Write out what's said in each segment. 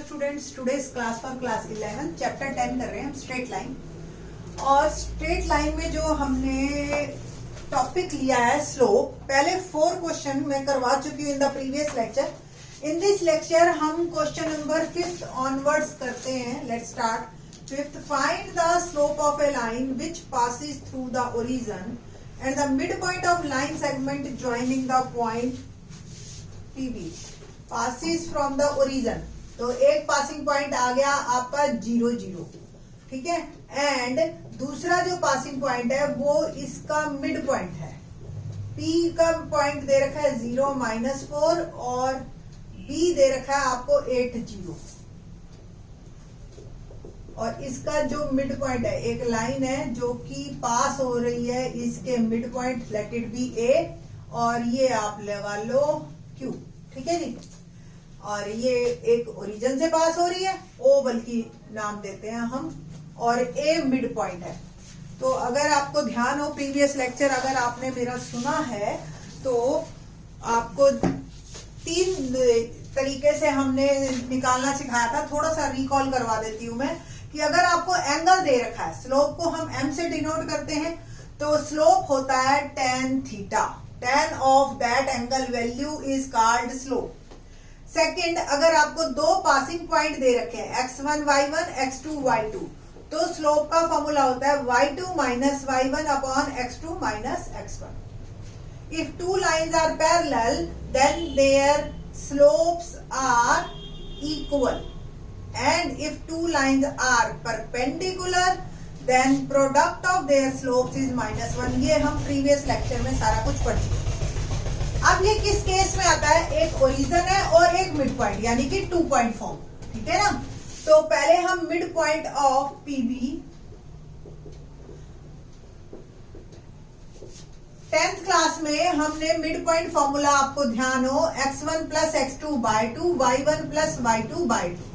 Students, today's class for class 11 chapter 10 कर रहे हैं हम स्ट्रेट लाइन। और स्ट्रेट लाइन में जो हमने टॉपिक लिया है स्लोप, पहले 4 क्वेश्चन मैं करवा चुकी हूँ in the previous lecture. In this lecture हम क्वेश्चन नंबर 5th ऑनवर्ड्स करते हैं। Let's start 5th। Find the slope of a line which passes through the origin and the mid point of line segment joining the point PB passes from the origin. तो एक passing point आ गया आपका 0 0, ठीक है। And दूसरा जो passing point है वो इसका मिड पॉइंट है। P का पॉइंट दे रखा है 0 -4 और B दे रखा है आपको 8 0। और इसका जो मिड पॉइंट है, एक लाइन है जो कि पास हो रही है, इसके mid point let it be A और ये आप लगा लो Q, ठीक है जी। और ये एक ओरिजिन से पास हो रही है, O बल्कि नाम देते हैं हम, और A मिड पॉइंट है। तो अगर आपको ध्यान हो प्रीवियस लेक्चर अगर आपने मेरा सुना है तो आपको 3 तरीके से हमने निकालना सिखाया था। थोड़ा सा रिकॉल करवा देती हूं मैं कि अगर आपको एंगल दे रखा है, स्लोप को हम M से डिनोट करते हैं, तो स्लोप होता है tan theta. tan of that angle value is called slope. Second, अगर आपको 2 पासिंग पॉइंट दे रखे हैं x1 y1 x2 y2, तो स्लोप का फॉर्मूला होता है y2 minus y1 upon x2 minus x1. If 2 lines are parallel, then their slopes are equal. And if 2 lines are perpendicular, then product of their slopes is -1. ये हम previous lecture में सारा कुछ पढ़ चुके हैं। अब ये किस केस में आता है, एक ओरिजिन है और एक मिड पॉइंट, यानी कि 2 पॉइंट फॉर्म, ठीक है ना। तो पहले हम mid point of PB 10th class में हमने मिड पॉइंट फॉर्मूला, आपको ध्यान हो, x1 + x2 / 2 y1 + y2 / 2।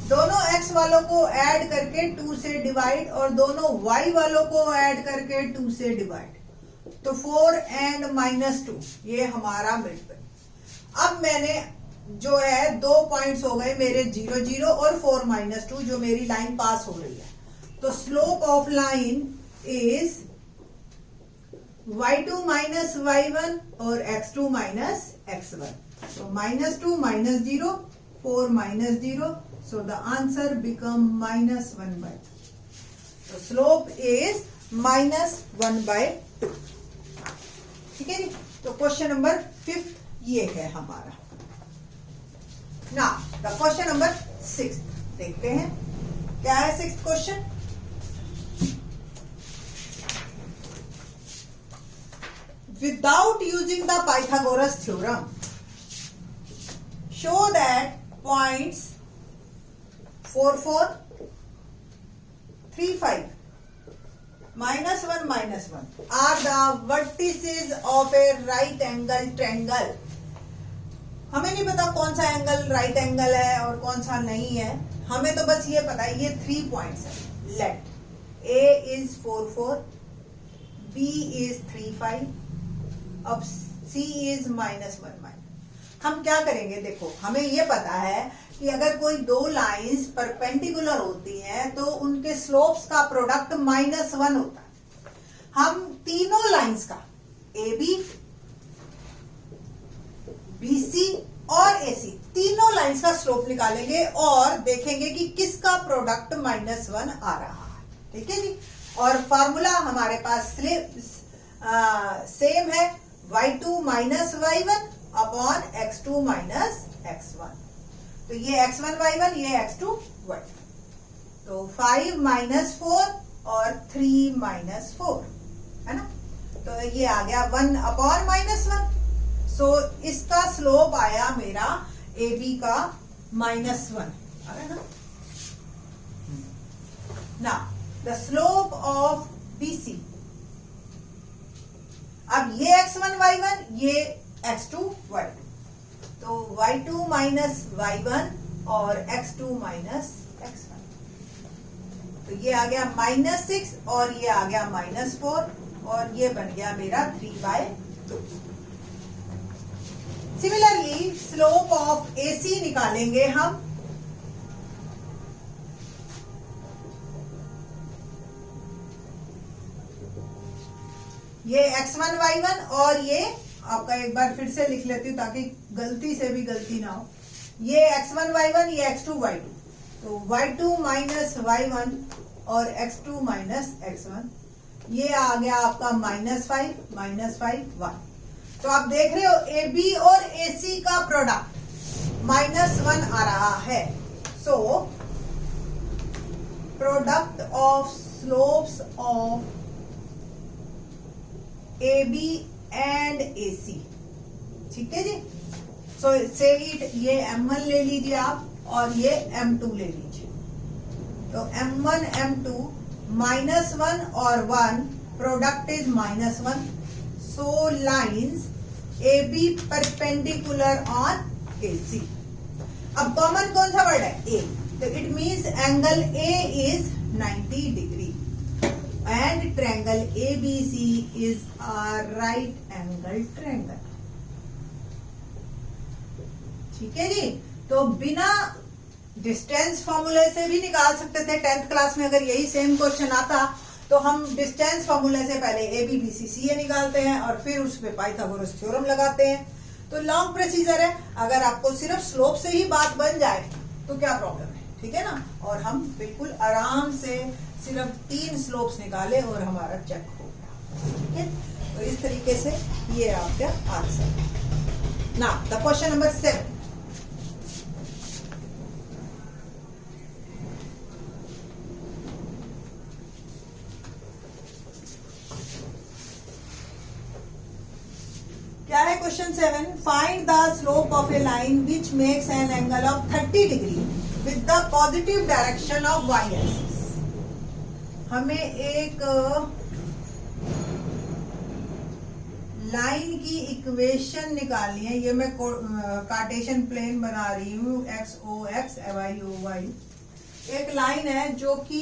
दोनों x वालों को ऐड करके 2 से डिवाइड और दोनों y वालों को ऐड करके 2 से डिवाइड, तो 4 and -2 ये हमारा मिड पॉइंट। अब मैंने जो है 2 पॉइंट्स हो गए मेरे 0 0 और 4 -2 जो मेरी लाइन पास हो रही है। तो slope of line is y2 minus y1 और x2 minus x1। so -2 -0 4 -0, so the answer become -1/2। so slope is -1/2, ठीक है जी। तो क्वेश्चन नंबर 5th ये है हमारा। ना द क्वेश्चन नंबर 6 देखते हैं क्या है 6th question. Without using the Pythagoras theorem, show that points 4 4 3 5 -1 -1 are the vertices of a right angle triangle। हमें नहीं पता कौन सा एंगल राइट एंगल है और कौन सा नहीं है, हमें तो बस ये पता है ये 3 पॉइंट्स है। Let A is 4 4, B is 3 5, अब C is -1 -1। हम क्या करेंगे, देखो हमें ये पता है कि अगर कोई 2 लाइंस परपेंडिकुलर होती हैं तो उनके स्लोप्स का प्रोडक्ट -1 होता है। हम तीनों लाइंस का AB, BC और AC तीनों लाइंस का स्लोप निकालेंगे और देखेंगे कि किसका प्रोडक्ट -1 आ रहा है, ठीक है जी। और फॉर्मूला हमारे पास सेम है, y2 minus y1 upon x2 minus x1। तो ये x1 y1, ये x2 y2, तो 5 -4 और 3 -4 है ना। तो ये आ गया 1 upon -1। सो इसका स्लोप आया मेरा AB का -1, आ रहा है ना। ना द स्लोप ऑफ BC, अब ये x1 y1 ये x2 y2, तो y2 minus y1 और x2 minus x1, तो ये आ गया -6 और ये आ गया -4 और ये बन गया मेरा 3/2। सिमिलरली स्लोप ऑफ AC निकालेंगे हम ये x1 y1 और ये आपका एक बार फिर से लिख लेती हूँ ताकि गलती से भी गलती ना हो। ये x1 y1 ये x2 y2, तो y2 माइनस y1 और x2 माइनस x1, ये आ गया आपका -5 -5 1। तो आप देख रहे हो AB और AC का प्रोडक्ट -1 आ रहा है। So product of slopes of AB and AC, ठीक है जी। सो से इट, ये M1 ले लीजिए आप और ये M2 ले लीजिए। तो M1 M2 -1 और 1, product is -1। So lines AB perpendicular on AC। अब कॉमन कौन सा वर्ड है? A, तो it means angle A is 90 degree and triangle ABC is a right angle triangle, ठीक है जी। तो बिना डिस्टेंस फॉर्मूले से भी निकाल सकते थे 10th क्लास में। अगर यही सेम क्वेश्चन आता तो हम डिस्टेंस फॉर्मूले से पहले ABBCCA निकालते हैं और फिर उस पे पाइथागोरस थ्योरम लगाते हैं। तो लॉन्ग प्रोसीजर है। अगर आपको सिर्फ स्लोप से ही बात बन जाए तो क्या प्रॉब्लम है, ठीक है ना। और हम बिल्कुल आराम से सिर्फ 3 स्लोप्स निकाले और हमारा चेक हो गया, ठीक है। तो इस तरीके से ये आपका आंसर। ना द क्वेश्चन नंबर 7, क्या है question 7? Find the slope of a line which makes an angle of 30 degree with the positive direction of y axis. हमें एक लाइन की इक्वेशन निकालनी है। ये मैं कार्टेशियन प्लेन बना रही हूँ, XOX YOY। एक लाइन है जो कि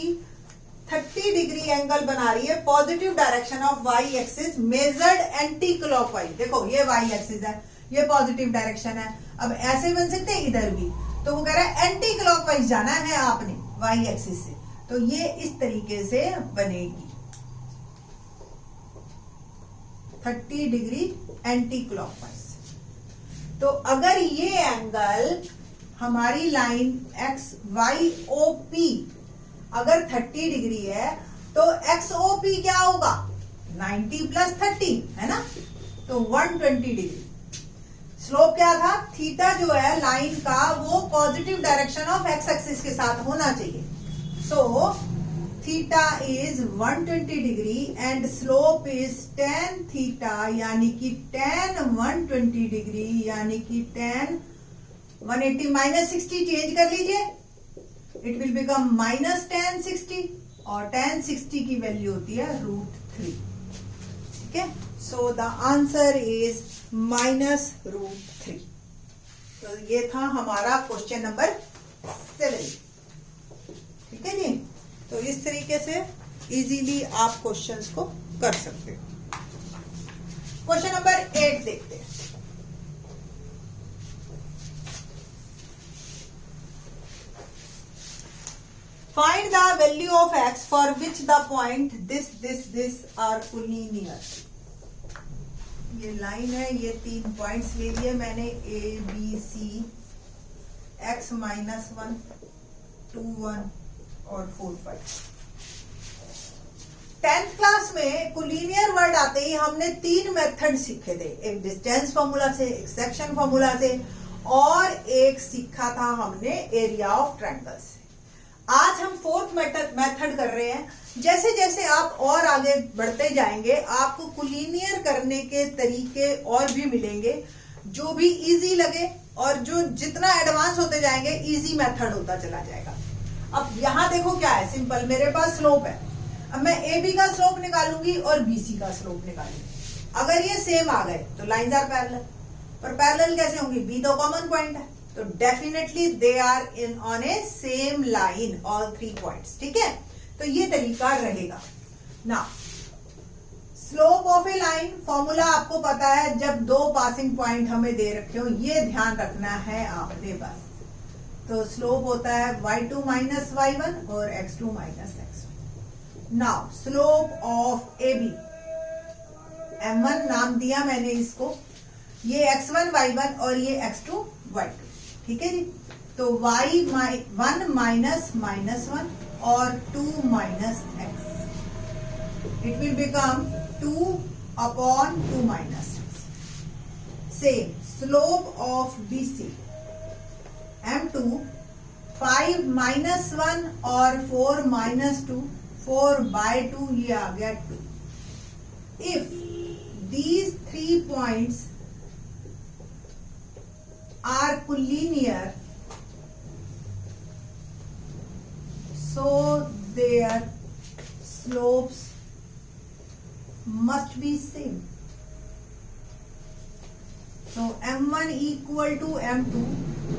30 डिग्री एंगल बना रही है, positive direction of y axis measured anti clockwise. देखो ये y एक्सिस है, ये पॉजिटिव डायरेक्शन है। अब ऐसे बन सकते हैं इधर भी, तो वो कह रहा है एंटी क्लॉकवाइज जाना है आपने y एक्सिस से। तो ये इस तरीके से बनेगी 30 डिग्री एंटी क्लॉकवाइज। तो अगर ये एंगल हमारी लाइन XYOP अगर 30 डिग्री है तो XOP क्या होगा? 90 + 30 है ना, तो 120 डिग्री। स्लोप क्या था? थीटा जो है लाइन का वो positive direction of x axis के साथ होना चाहिए। So theta is 120 degree and slope is tan theta, यानी कि tan 120 डिग्री, यानी कि tan 180 -60 चेंज कर लीजिए, इट विल बिकम -tan 60 और tan 60 की वैल्यू होती है √3, ठीक है। So the answer is -√3। तो ये था हमारा क्वेश्चन नंबर 7, ठीक है जी। तो इस तरीके से इजीली आप क्वेश्चंस को कर सकते हो। क्वेश्चन नंबर 8 देखते हैं। Find the value of x for which the point this are collinear. ये लाइन है, ये 3 पॉइंट्स ले लिए मैंने, A B C, x -1 2 1 और 4 5। 10th क्लास में कोलिनियर वर्ड आते ही हमने 3 मेथड सीखे थे, एक डिस्टेंस फॉर्मूला से, एक सेक्शन फॉर्मूला से और एक सीखा था हमने एरिया ऑफ ट्रायंगल से। आज हम 4th मेथड कर रहे हैं। जैसे जैसे आप और आगे बढ़ते जाएंगे आपको कोलिनियर करने के तरीके और भी मिलेंगे जो भी इजी लगे, और जो जितना एडवांस होते जाएंगे इजी मेथड होता चला जाएगा। अब यहां देखो क्या है, सिंपल, मेरे पास स्लोप है। अब मैं AB का स्लोप निकालूंगी और BC का स्लोप निकालूंगी। अगर ये सेम आ गए तो लाइंस आर पैरेलल, पर पैरेलल कैसे होंगी? B तो कॉमन पॉइंट है, तो definitely they are in on a same line all 3 points, ठीक है। तो ये तरीका रहेगा ना। Slope of a line formula आपको पता है, जब 2 पासिंग पॉइंट हमें दे रखे हो, ये ध्यान रखना है आपने बस। तो स्लोप होता है y2 - y1 और x2 - x1। Now slope of AB, M1 नाम दिया मैंने इसको, ये x1 y1 और ये x2 y2, ठीक है जी। तो y1 माइनस -1 और 2 minus x, it will become 2 upon 2 minus x। Same slope of BC M2 5 minus 1 और 4 माइनस 2, 4/2 ये आ गया 2। If these 3 points are collinear, so their slopes must be same. So M1 equal to M2,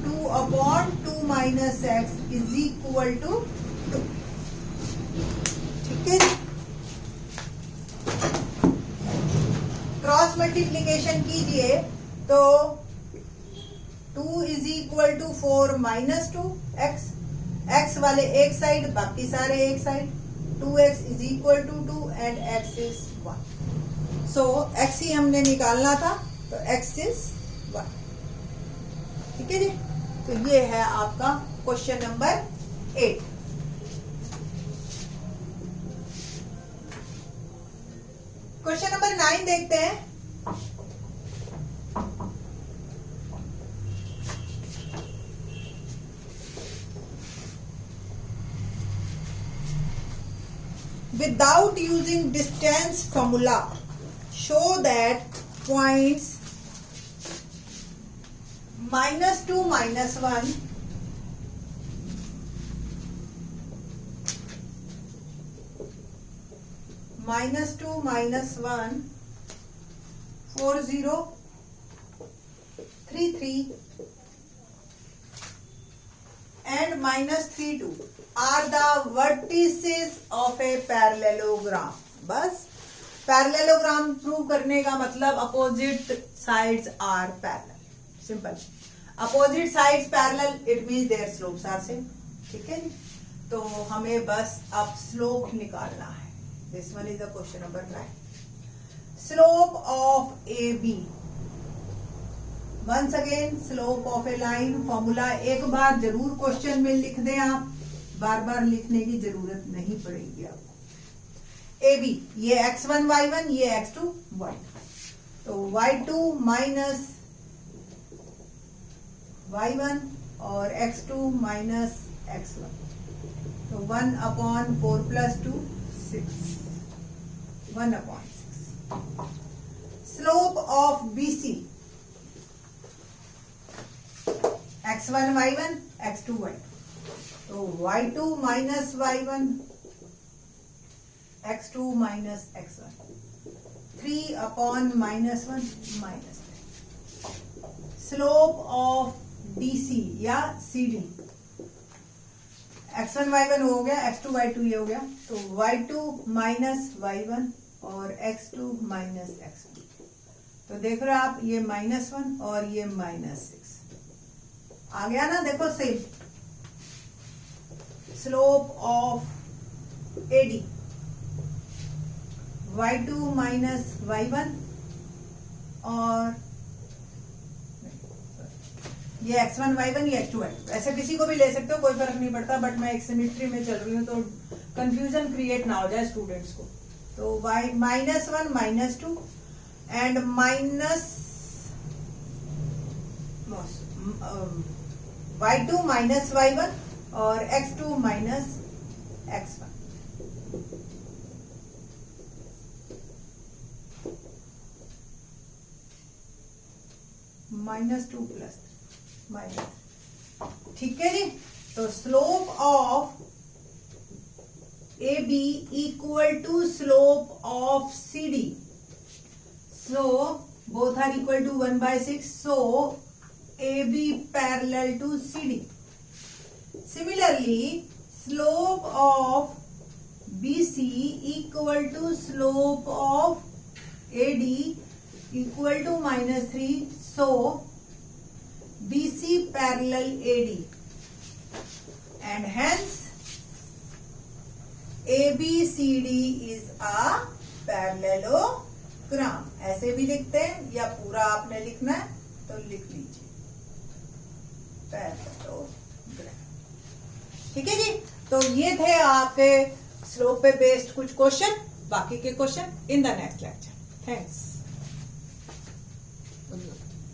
2 upon 2 minus x is equal to 2, ठीक है। Cross multiplication कीजिए तो 2 is equal to 4 minus 2 x, x वाले एक side बाकी सारे एक side, 2x is equal to 2 and x is 1। So x ही हमने निकालना था, तो x इज 1, ठीक है जी। तो ये है आपका क्वेश्चन नंबर 8। क्वेश्चन नंबर 9 देखते हैं। Without using distance formula, show that points -2 -1 -2 -1 4 0 3 3 and -3 2 are the vertices of a parallelogram। बस पैरेललोग्राम प्रूव करने का मतलब opposite sides are parallel, simple. Opposite sides parallel, it means their slopes are same, ठीक है। तो हमें बस अब स्लोप निकालना है। This one is the question number 9। Slope of AB, once again slope of a line formula एक बार जरूर क्वेश्चन में लिख दें, आप बार बार लिखने की जरूरत नहीं पड़ेगी आपको। AB ये x1 y1, ये x2 y2, तो y2 माइनस y1 और x2 माइनस x1, तो 1 upon 4 plus 2 6, 1 upon 6। Slope of BC x1 y1 x2 y2, तो y2 minus y1 x2 minus x1, 3 upon -1 -3। Slope of DC या CD x1 y1 हो गया, x2 y2 ये हो गया, तो y2 माइनस y1 और x2 माइनस x1, तो देख रहे हो आप ये -1 और ये -6 आ गया ना, देखो same. Slope of AD y2 minus y1 और ये x1 y1 ये x2 y2, ऐसे किसी को भी ले सकते हो, कोई फर्क नहीं पड़ता, बट मैं एक सिमेट्री में चल रही हूँ तो कंफ्यूजन क्रिएट ना हो जाए स्टूडेंट्स को। तो y -1 -2 and y2 minus y1 और x2 minus x1, -2 plus minus, ठीक है जी। तो slope of AB equal to slope of CD, so both are equal to 1/6, so AB parallel to CD। Similarly, slope of BC equal to slope of AD equal to -3, so BC parallel AD, and hence ABCD is a parallelogram। ग्राम, ऐसे भी लिखते हैं या पूरा आपने लिखना है तो लिख लीजिए पैराग्राम। ठीक है जी। तो ये थे आपके स्लोप पे बेस्ड कुछ क्वेश्चन, बाकी के question in the next lecture. Thanks.